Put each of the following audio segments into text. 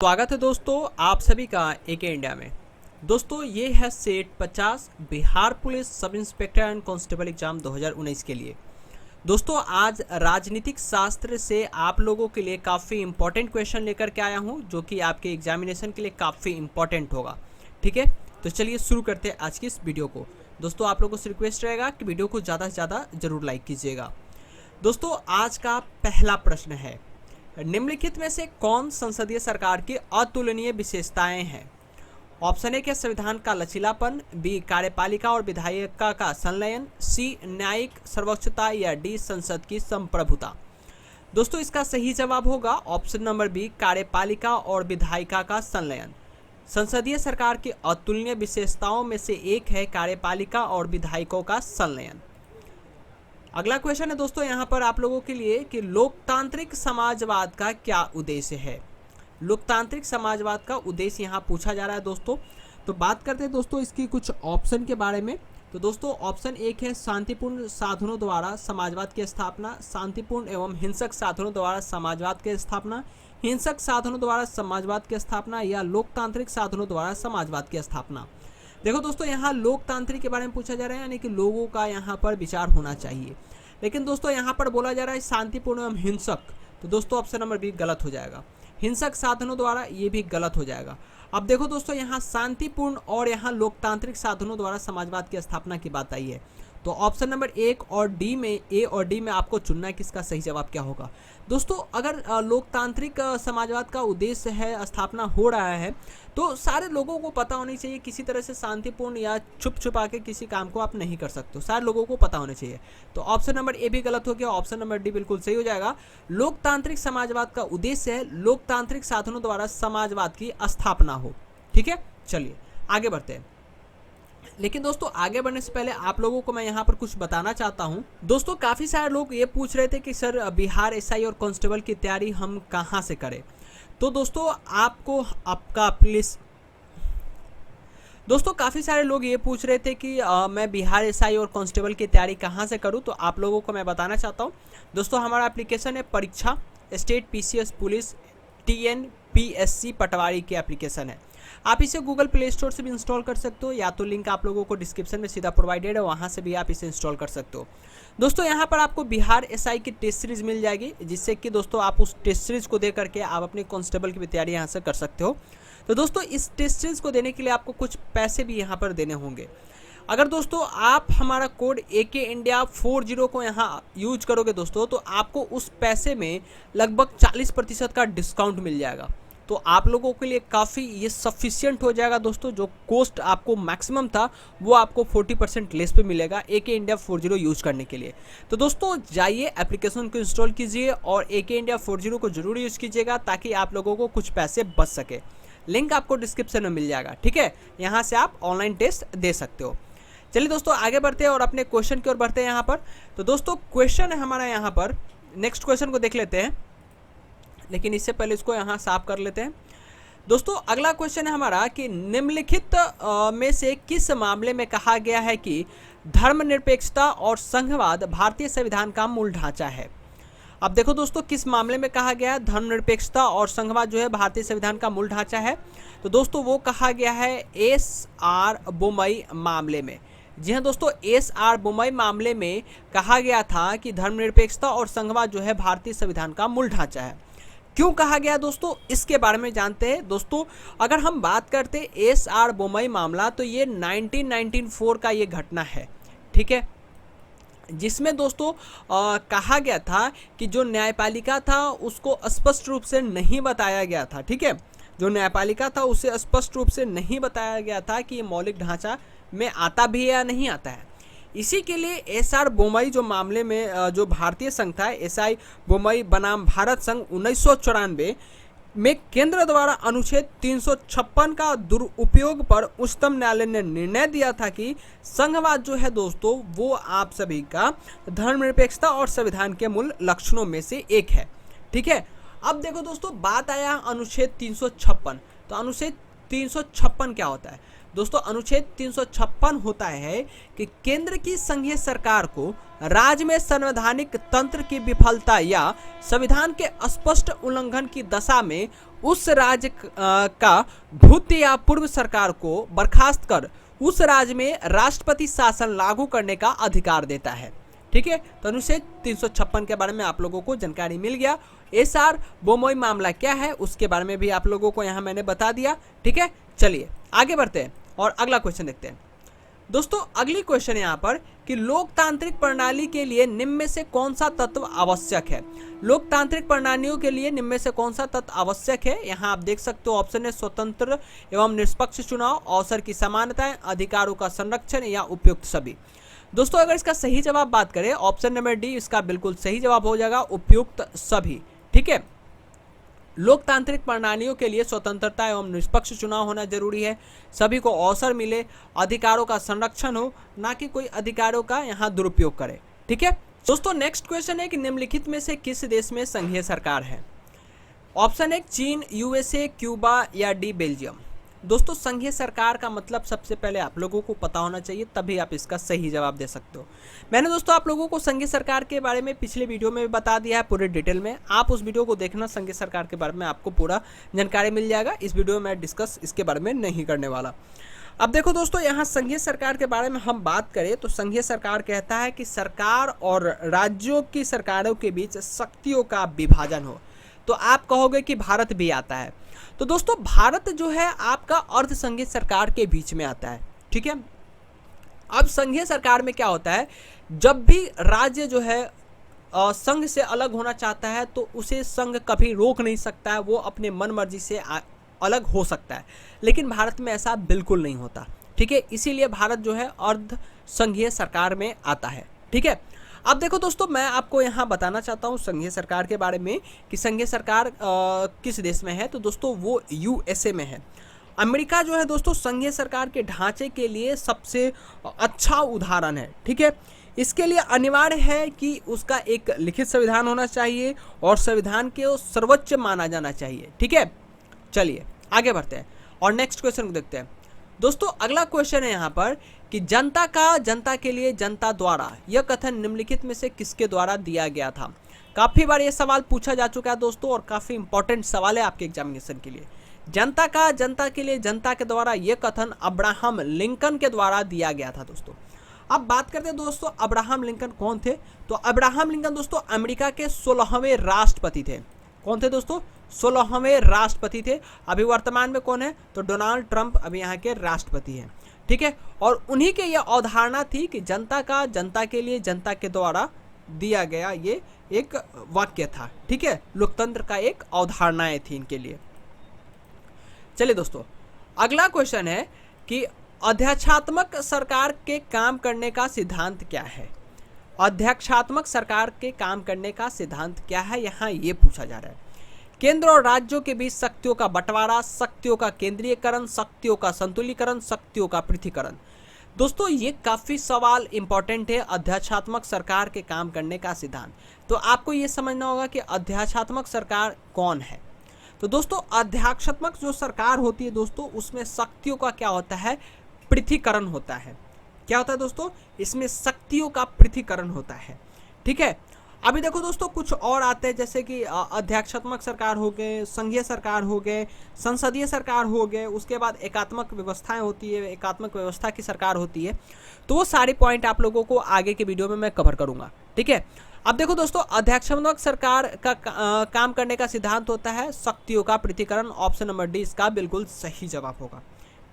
स्वागत है दोस्तों आप सभी का AK इंडिया में। दोस्तों ये है set 50 Bihar police sub inspector and constable exam 2019 के लिए। दोस्तों आज राजनीतिक शास्त्र से आप लोगों के लिए काफ़ी इंपॉर्टेंट क्वेश्चन लेकर के आया हूं, जो कि आपके एग्जामिनेशन के लिए काफ़ी इंपॉर्टेंट होगा। ठीक है, तो चलिए शुरू करते हैं आज की इस वीडियो को। दोस्तों आप लोगों से रिक्वेस्ट रहेगा कि वीडियो को ज़्यादा से ज़्यादा ज़रूर लाइक कीजिएगा। दोस्तों आज का पहला प्रश्न है, निम्नलिखित में से कौन संसदीय सरकार की अतुलनीय विशेषताएं हैं? ऑप्शन ए के संविधान का लचीलापन, बी कार्यपालिका और विधायिका का संलयन, सी न्यायिक सर्वोच्चता या डी संसद की संप्रभुता। दोस्तों इसका सही जवाब होगा ऑप्शन नंबर बी कार्यपालिका और विधायिका का संलयन। संसदीय सरकार की अतुलनीय विशेषताओं में से एक है कार्यपालिका और विधायकों का संलयन। अगला क्वेश्चन है दोस्तों यहाँ पर आप लोगों के लिए कि लोकतांत्रिक समाजवाद का क्या उद्देश्य है? लोकतांत्रिक समाजवाद का उद्देश्य यहाँ पूछा जा रहा है दोस्तों। तो बात करते हैं दोस्तों इसकी कुछ ऑप्शन के बारे में। तो दोस्तों ऑप्शन एक है शांतिपूर्ण साधनों द्वारा समाजवाद की स्थापना, शांतिपूर्ण एवं हिंसक साधनों द्वारा समाजवाद की स्थापना, हिंसक साधनों द्वारा समाजवाद की स्थापना या लोकतांत्रिक साधनों द्वारा समाजवाद की स्थापना। देखो दोस्तों यहाँ लोकतांत्रिक के बारे में पूछा जा रहा है, यानी कि लोगों का यहाँ पर विचार होना चाहिए, लेकिन दोस्तों यहाँ पर बोला जा रहा है शांतिपूर्ण एवं हिंसक। तो दोस्तों ऑप्शन नंबर बी गलत हो जाएगा। हिंसक साधनों द्वारा ये भी गलत हो जाएगा। अब देखो दोस्तों यहाँ शांतिपूर्ण और यहाँ लोकतांत्रिक साधनों द्वारा समाजवाद की स्थापना की बात आई है, तो ऑप्शन नंबर ए और डी में आपको चुनना है किसका सही जवाब क्या होगा। दोस्तों अगर लोकतांत्रिक समाजवाद का उद्देश्य है स्थापना हो रहा है तो सारे लोगों को पता होनी चाहिए, किसी तरह से शांतिपूर्ण या छुप छुपा के किसी काम को आप नहीं कर सकते हो, सारे लोगों को पता होना चाहिए। तो ऑप्शन नंबर ए भी गलत हो गया, ऑप्शन नंबर डी बिल्कुल सही हो जाएगा। लोकतांत्रिक समाजवाद का उद्देश्य है लोकतांत्रिक साधनों द्वारा समाजवाद की स्थापना हो। ठीक है, चलिए आगे बढ़ते हैं। लेकिन दोस्तों आगे बढ़ने से पहले आप लोगों को मैं यहाँ पर कुछ बताना चाहता हूँ। दोस्तों काफ़ी सारे लोग ये पूछ रहे थे कि सर बिहार SI और कांस्टेबल की तैयारी हम कहाँ से करें। तो दोस्तों आपको आपका प्लीज़ दोस्तों काफ़ी सारे लोग ये पूछ रहे थे कि मैं बिहार SI और कांस्टेबल की तैयारी कहाँ से करूँ। तो आप लोगों को मैं बताना चाहता हूँ दोस्तों, हमारा एप्लीकेशन है परीक्षा स्टेट PCS पुलिस TNPSC पटवारी की एप्लीकेशन है। आप इसे गूगल प्ले स्टोर से भी इंस्टॉल कर सकते हो, या तो लिंक आप लोगों को डिस्क्रिप्शन में सीधा प्रोवाइडेड है, वहाँ से भी आप इसे इंस्टॉल कर सकते हो। दोस्तों यहाँ पर आपको बिहार SI की टेस्ट सीरीज मिल जाएगी, जिससे कि दोस्तों आप उस टेस्ट सीरीज को दे करके आप अपने कांस्टेबल की भी तैयारी यहाँ से कर सकते हो। तो दोस्तों इस टेस्ट सीरीज को देने के लिए आपको कुछ पैसे भी यहाँ पर देने होंगे। अगर दोस्तों आप हमारा कोड AK इंडिया 40 को यहाँ यूज करोगे दोस्तों, तो आपको उस पैसे में लगभग 40% का डिस्काउंट मिल जाएगा। तो आप लोगों के लिए काफ़ी ये सफिशिएंट हो जाएगा दोस्तों। जो कॉस्ट आपको मैक्सिमम था वो आपको 40% लेस पे मिलेगा AK इंडिया 40 यूज करने के लिए। तो दोस्तों जाइए एप्लीकेशन को इंस्टॉल कीजिए और AK इंडिया 40 को जरूर यूज़ कीजिएगा, ताकि आप लोगों को कुछ पैसे बच सके। लिंक आपको डिस्क्रिप्शन में मिल जाएगा। ठीक है, यहाँ से आप ऑनलाइन टेस्ट दे सकते हो। चलिए दोस्तों आगे बढ़ते हैं और अपने क्वेश्चन की ओर बढ़ते हैं यहाँ पर। तो दोस्तों क्वेश्चन है हमारा यहाँ पर, नेक्स्ट क्वेश्चन को देख लेते हैं, लेकिन इससे पहले इसको यहाँ साफ कर लेते हैं। दोस्तों अगला क्वेश्चन है हमारा कि निम्नलिखित में से किस मामले में कहा गया है कि धर्मनिरपेक्षता और संघवाद भारतीय संविधान का मूल ढांचा है। अब देखो दोस्तों किस मामले में कहा गया है धर्मनिरपेक्षता और संघवाद जो है भारतीय संविधान का मूल ढांचा है। तो दोस्तों वो कहा गया है SR बोमई मामले में। जी हाँ दोस्तों, SR बोमई मामले में कहा गया था कि धर्मनिरपेक्षता और संघवाद जो है भारतीय संविधान का मूल ढांचा है। क्यों कहा गया दोस्तों, इसके बारे में जानते हैं। दोस्तों अगर हम बात करते SR बोमई मामला, तो ये 1994 का ये घटना है। ठीक है, जिसमें दोस्तों कहा गया था कि जो न्यायपालिका था उसको स्पष्ट रूप से नहीं बताया गया था। ठीक है, जो न्यायपालिका था उसे स्पष्ट रूप से नहीं बताया गया था कि ये मौलिक ढांचा में आता भी है या नहीं आता है। इसी के लिए SR बोमई जो मामले में जो भारतीय संघ था SI बोमई बनाम भारत संघ 1994 में केंद्र द्वारा अनुच्छेद 356 का दुरुपयोग पर उच्चतम न्यायालय ने निर्णय दिया था कि संघवाद जो है दोस्तों वो आप सभी का धर्मनिरपेक्षता और संविधान के मूल लक्षणों में से एक है। ठीक है, अब देखो दोस्तों बात आया अनुच्छेद 356। तो अनुच्छेद 356 क्या होता है दोस्तों? अनुच्छेद 356 होता है कि केंद्र की संघीय सरकार को राज्य में संवैधानिक तंत्र की विफलता या संविधान के स्पष्ट उल्लंघन की दशा में उस राज्य का भूत या पूर्व सरकार को बर्खास्त कर उस राज्य में राष्ट्रपति शासन लागू करने का अधिकार देता है। ठीक है, तो अनुच्छेद 356 के बारे में आप लोगों को जानकारी मिल गया। एसआर बोमोई मामला क्या है उसके बारे में भी आप लोगों को यहाँ मैंने बता दिया। ठीक है, चलिए आगे बढ़ते हैं और अगला क्वेश्चन देखते हैं। दोस्तों अगली क्वेश्चन यहाँ पर कि लोकतांत्रिक प्रणाली के लिए निम्न में से कौन सा तत्व आवश्यक है? लोकतांत्रिक प्रणालियों के लिए निम्न में से कौन सा तत्व आवश्यक है? यहाँ आप देख सकते हो ऑप्शन है स्वतंत्र एवं निष्पक्ष चुनाव, अवसर की समानताएं, अधिकारों का संरक्षण या उपयुक्त सभी। दोस्तों अगर इसका सही जवाब बात करें ऑप्शन नंबर डी इसका बिल्कुल सही जवाब हो जाएगा, उपयुक्त सभी। ठीक है, लोकतांत्रिक प्रणालियों के लिए स्वतंत्रता एवं निष्पक्ष चुनाव होना जरूरी है, सभी को अवसर मिले, अधिकारों का संरक्षण हो, ना कि कोई अधिकारों का यहाँ दुरुपयोग करे। ठीक है दोस्तों, नेक्स्ट क्वेश्चन है कि निम्नलिखित में से किस देश में संघीय सरकार है? ऑप्शन है चीन, यूएसए, क्यूबा या डी बेल्जियम। दोस्तों संघीय सरकार का मतलब सबसे पहले आप लोगों को पता होना चाहिए, तभी आप इसका सही जवाब दे सकते हो। मैंने दोस्तों आप लोगों को संघीय सरकार के बारे में पिछले वीडियो में भी बता दिया है पूरे डिटेल में, आप उस वीडियो को देखना, संघीय सरकार के बारे में आपको पूरा जानकारी मिल जाएगा। इस वीडियो में मैं डिस्कस इसके बारे में नहीं करने वाला। अब देखो दोस्तों यहाँ संघीय सरकार के बारे में हम बात करें तो संघीय सरकार कहता है कि सरकार और राज्यों की सरकारों के बीच शक्तियों का विभाजन हो। तो आप कहोगे कि भारत भी आता है, तो दोस्तों भारत जो है आपका अर्ध संघीय सरकार के बीच में आता है। ठीक है, अब संघीय सरकार में क्या होता है, जब भी राज्य जो है संघ से अलग होना चाहता है तो उसे संघ कभी रोक नहीं सकता है, वो अपने मन मर्जी से अलग हो सकता है, लेकिन भारत में ऐसा बिल्कुल नहीं होता। ठीक है, इसीलिए भारत जो है अर्ध संघीय सरकार में आता है। ठीक है, अब देखो दोस्तों मैं आपको यहाँ बताना चाहता हूँ संघीय सरकार के बारे में कि संघीय सरकार किस देश में है, तो दोस्तों वो यूएसए में है। अमेरिका जो है दोस्तों संघीय सरकार के ढांचे के लिए सबसे अच्छा उदाहरण है। ठीक है, इसके लिए अनिवार्य है कि उसका एक लिखित संविधान होना चाहिए और संविधान के सर्वोच्च माना जाना चाहिए। ठीक है, चलिए आगे बढ़ते हैं और नेक्स्ट क्वेश्चन को देखते हैं। दोस्तों अगला क्वेश्चन है यहाँ पर कि जनता का जनता के लिए जनता द्वारा यह कथन निम्नलिखित में से किसके द्वारा दिया गया था? काफ़ी बार ये सवाल पूछा जा चुका है दोस्तों और काफ़ी इंपॉर्टेंट सवाल है आपके एग्जामिनेशन के लिए। जनता का जनता के लिए जनता के द्वारा यह कथन अब्राहम लिंकन के द्वारा दिया गया था दोस्तों। अब बात करते हैं दोस्तों अब्राहम लिंकन कौन थे, तो अब्राहम लिंकन दोस्तों अमेरिका के 16वें राष्ट्रपति थे। कौन थे दोस्तों? 16वें राष्ट्रपति थे। अभी वर्तमान में कौन है, तो डोनाल्ड ट्रंप अभी यहाँ के राष्ट्रपति हैं। ठीक है, और उन्हीं के यह अवधारणा थी कि जनता का जनता के लिए जनता के द्वारा दिया गया ये एक वाक्य था। ठीक है, लोकतंत्र का एक अवधारणाएं थी इनके लिए। चलिए दोस्तों अगला क्वेश्चन है कि अध्यक्षात्मक सरकार के काम करने का सिद्धांत क्या है? अध्यक्षात्मक सरकार के काम करने का सिद्धांत क्या है, यहाँ ये पूछा जा रहा है। केंद्र और राज्यों के बीच शक्तियों का बंटवारा, शक्तियों का केंद्रीयकरण, शक्तियों का संतुलीकरण, शक्तियों का पृथकीकरण। दोस्तों ये काफ़ी सवाल इंपॉर्टेंट है, अध्यक्षात्मक सरकार के काम करने का सिद्धांत। तो आपको ये समझना होगा कि अध्यक्षात्मक सरकार कौन है। तो दोस्तों अध्यक्षात्मक जो सरकार होती है दोस्तों उसमें शक्तियों का क्या होता है, पृथकीकरण होता है। क्या होता है दोस्तों, इसमें शक्तियों का पृथकीकरण होता है। ठीक है, अभी देखो दोस्तों कुछ और आते हैं जैसे कि अध्यक्षात्मक सरकार हो गए, संघीय सरकार हो गए, संसदीय सरकार हो गए, उसके बाद एकात्मक व्यवस्थाएं होती है, एकात्मक व्यवस्था की सरकार होती है। तो वो सारे पॉइंट आप लोगों को आगे के वीडियो में मैं कवर करूंगा। ठीक है, अब देखो दोस्तों अध्यक्षात्मक सरकार का काम करने का सिद्धांत होता है शक्तियों का पृथकीकरण। ऑप्शन नंबर डी इसका बिल्कुल सही जवाब होगा।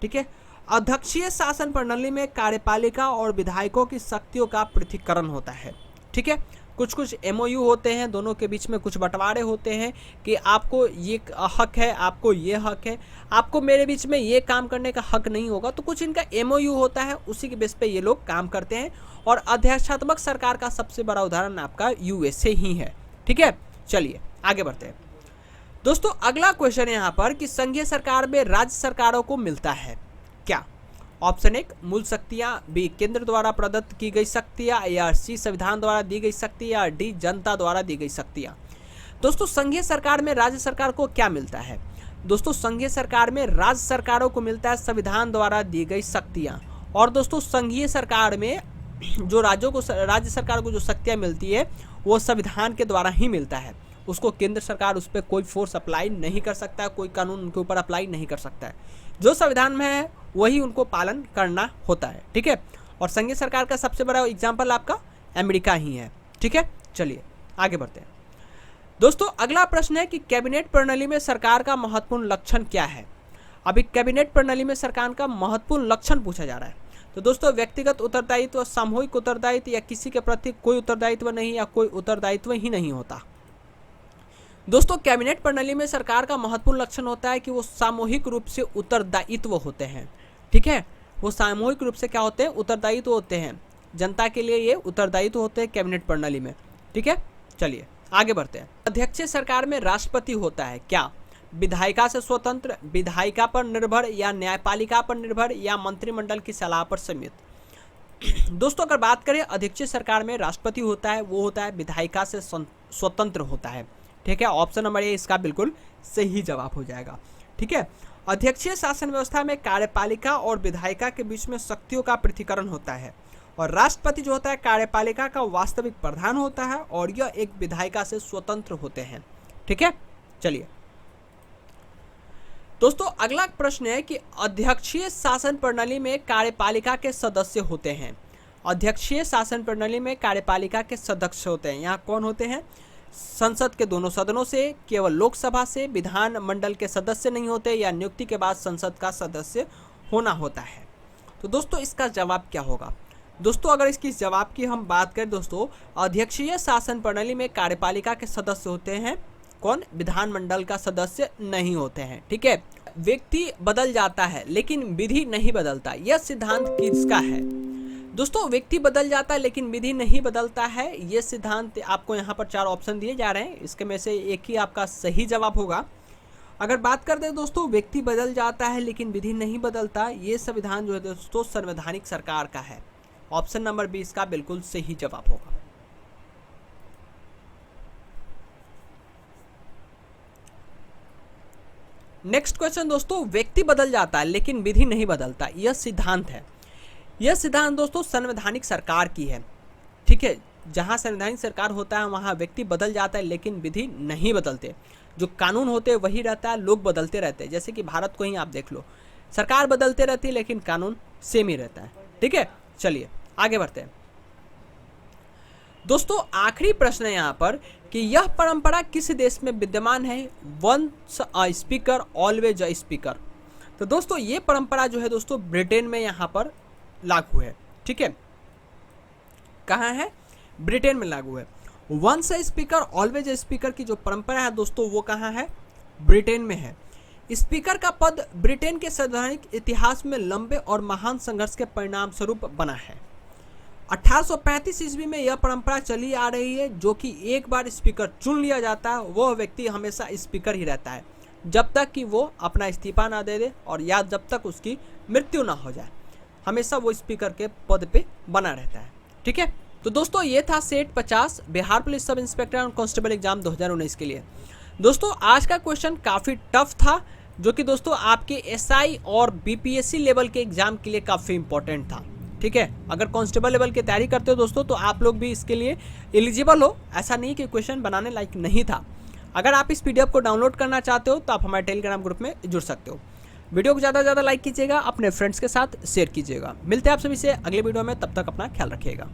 ठीक है, अध्यक्षीय शासन प्रणाली में कार्यपालिका और विधायकों की शक्तियों का पृथकीकरण होता है। ठीक है, कुछ कुछ एमओयू होते हैं, दोनों के बीच में कुछ बंटवारे होते हैं कि आपको ये हक है, आपको ये हक है, आपको मेरे बीच में ये काम करने का हक नहीं होगा। तो कुछ इनका एमओयू होता है, उसी के बेस पे ये लोग काम करते हैं। और अध्यक्षात्मक सरकार का सबसे बड़ा उदाहरण आपका यूएसए ही है। ठीक है, चलिए आगे बढ़ते हैं दोस्तों। अगला क्वेश्चन है यहाँ पर कि संघीय सरकार में राज्य सरकारों को मिलता है क्या? ऑप्शन 1 मूल शक्तियां, बी केंद्र द्वारा प्रदत्त की गई शक्तियां, या सी संविधान द्वारा दी गई शक्तियां, या डी जनता द्वारा दी गई शक्तियां। दोस्तों संघीय सरकार में राज्य सरकार को क्या मिलता है? दोस्तों संघीय सरकार में राज्य सरकारों को मिलता है संविधान द्वारा दी गई शक्तियां, और दोस्तों संघीय सरकार में जो राज्य सरकार को जो शक्तियां मिलती है वो संविधान के द्वारा ही मिलता है। उसको केंद्र सरकार उस पर कोई फोर्स अप्लाई नहीं कर सकता है, कोई कानून उनके ऊपर अप्लाई नहीं कर सकता है। जो संविधान में है वही उनको पालन करना होता है, ठीक है। और संघीय सरकार का सबसे बड़ा एग्जाम्पल आपका अमेरिका ही है, ठीक है। चलिए आगे बढ़ते हैं दोस्तों। अगला प्रश्न है कि कैबिनेट प्रणाली में सरकार का महत्वपूर्ण लक्षण क्या है। अभी कैबिनेट प्रणाली में सरकार का महत्वपूर्ण लक्षण पूछा जा रहा है। तो दोस्तों व्यक्तिगत उत्तरदायित्व, सामूहिक उत्तरदायित्व या किसी के प्रति कोई उत्तरदायित्व नहीं या कोई उत्तरदायित्व ही नहीं होता। दोस्तों कैबिनेट प्रणाली में सरकार का महत्वपूर्ण लक्षण होता है कि वो सामूहिक रूप से उत्तरदायित्व होते हैं, ठीक है। वो सामूहिक रूप से क्या होते हैं, उत्तरदायित्व होते हैं। जनता के लिए ये उत्तरदायित्व होते हैं कैबिनेट प्रणाली में, ठीक है। चलिए आगे बढ़ते हैं। अध्यक्षीय सरकार में राष्ट्रपति होता है क्या, विधायिका से स्वतंत्र, विधायिका पर निर्भर या न्यायपालिका पर निर्भर या मंत्रिमंडल की सलाह पर सीमित। दोस्तों अगर बात करें अध्यक्षीय सरकार में राष्ट्रपति होता है, वो होता है विधायिका से स्वतंत्र होता है, ठीक है। ऑप्शन नंबर ए इसका बिल्कुल सही जवाब हो जाएगा, ठीक है। अध्यक्षीय शासन व्यवस्था में कार्यपालिका और विधायिका के बीच में शक्तियों का पृथक्करण होता है, और राष्ट्रपति जो होता है कार्यपालिका का वास्तविक प्रधान होता है और यह एक विधायिका से स्वतंत्र होते हैं, ठीक है। चलिए दोस्तों अगला प्रश्न है कि अध्यक्षीय शासन प्रणाली में कार्यपालिका के सदस्य होते हैं। अध्यक्षीय शासन प्रणाली में कार्यपालिका के सदस्य होते हैं, यहाँ कौन होते हैं, संसद के दोनों सदनों से, केवल लोकसभा से, विधान मंडल के सदस्य नहीं होते या नियुक्ति के बाद संसद का सदस्य होना होता है। तो दोस्तों इसका जवाब क्या होगा। दोस्तों अगर इसकी जवाब की हम बात करें दोस्तों, अध्यक्षीय शासन प्रणाली में कार्यपालिका के सदस्य होते हैं, कौन, विधानमंडल का सदस्य नहीं होते हैं, ठीक है। व्यक्ति बदल जाता है लेकिन विधि नहीं बदलता, यह सिद्धांत किसका है। दोस्तों व्यक्ति बदल जाता है लेकिन विधि नहीं बदलता है, यह सिद्धांत आपको यहाँ पर 4 ऑप्शन दिए जा रहे हैं, इसके में से एक ही आपका सही जवाब होगा। अगर बात करते हैं दोस्तों व्यक्ति बदल जाता है लेकिन विधि नहीं बदलता, ये संविधान जो है दोस्तों संवैधानिक सरकार का है। ऑप्शन नंबर 20 का बिल्कुल सही जवाब होगा। नेक्स्ट क्वेश्चन दोस्तों, व्यक्ति बदल जाता है लेकिन विधि नहीं बदलता, यह सिद्धांत है। यह सिद्धांत दोस्तों संवैधानिक सरकार की है, ठीक है। जहां संवैधानिक सरकार होता है वहां व्यक्ति बदल जाता है लेकिन विधि नहीं बदलते, जो कानून होते हैं वही रहता है, लोग बदलते रहते हैं। जैसे कि भारत को ही आप देख लो, सरकार बदलते रहती है लेकिन कानून सेम ही रहता है, ठीक है। चलिए आगे बढ़ते हैं दोस्तों। आखिरी प्रश्न है यहाँ पर कि यह परंपरा किस देश में विद्यमान है, once a speaker always a speaker. तो दोस्तों ये परंपरा जो है दोस्तों ब्रिटेन में यहाँ पर लागू है, ठीक है। कहाँ है, ब्रिटेन में लागू है। Once a speaker always a speaker की जो परंपरा है दोस्तों वो कहाँ है, ब्रिटेन में है। स्पीकर का पद ब्रिटेन के संवैधानिक इतिहास में लंबे और महान संघर्ष के परिणाम स्वरूप बना है। 1835 ईस्वी में यह परंपरा चली आ रही है, जो कि एक बार स्पीकर चुन लिया जाता है वह व्यक्ति हमेशा स्पीकर ही रहता है जब तक कि वो अपना इस्तीफा ना दे दे और या जब तक उसकी मृत्यु ना हो जाए, हमेशा वो स्पीकर के पद पे बना रहता है, ठीक है। तो दोस्तों ये था set 50 Bihar police sub inspector और कांस्टेबल एग्जाम 2019 के लिए। दोस्तों आज का क्वेश्चन काफ़ी टफ था, जो कि दोस्तों आपके एसआई और बीपीएससी लेवल के एग्जाम के लिए काफ़ी इंपॉर्टेंट था, ठीक है। अगर कांस्टेबल लेवल की तैयारी करते हो दोस्तों तो आप लोग भी इसके लिए एलिजिबल हो, ऐसा नहीं कि क्वेश्चन बनाने लायक नहीं था। अगर आप इस पीडीएफ को डाउनलोड करना चाहते हो तो आप हमारे टेलीग्राम ग्रुप में जुड़ सकते हो। वीडियो को ज़्यादा से ज़्यादा लाइक कीजिएगा, अपने फ्रेंड्स के साथ शेयर कीजिएगा। मिलते हैं आप सभी से अगले वीडियो में, तब तक अपना ख्याल रखिएगा।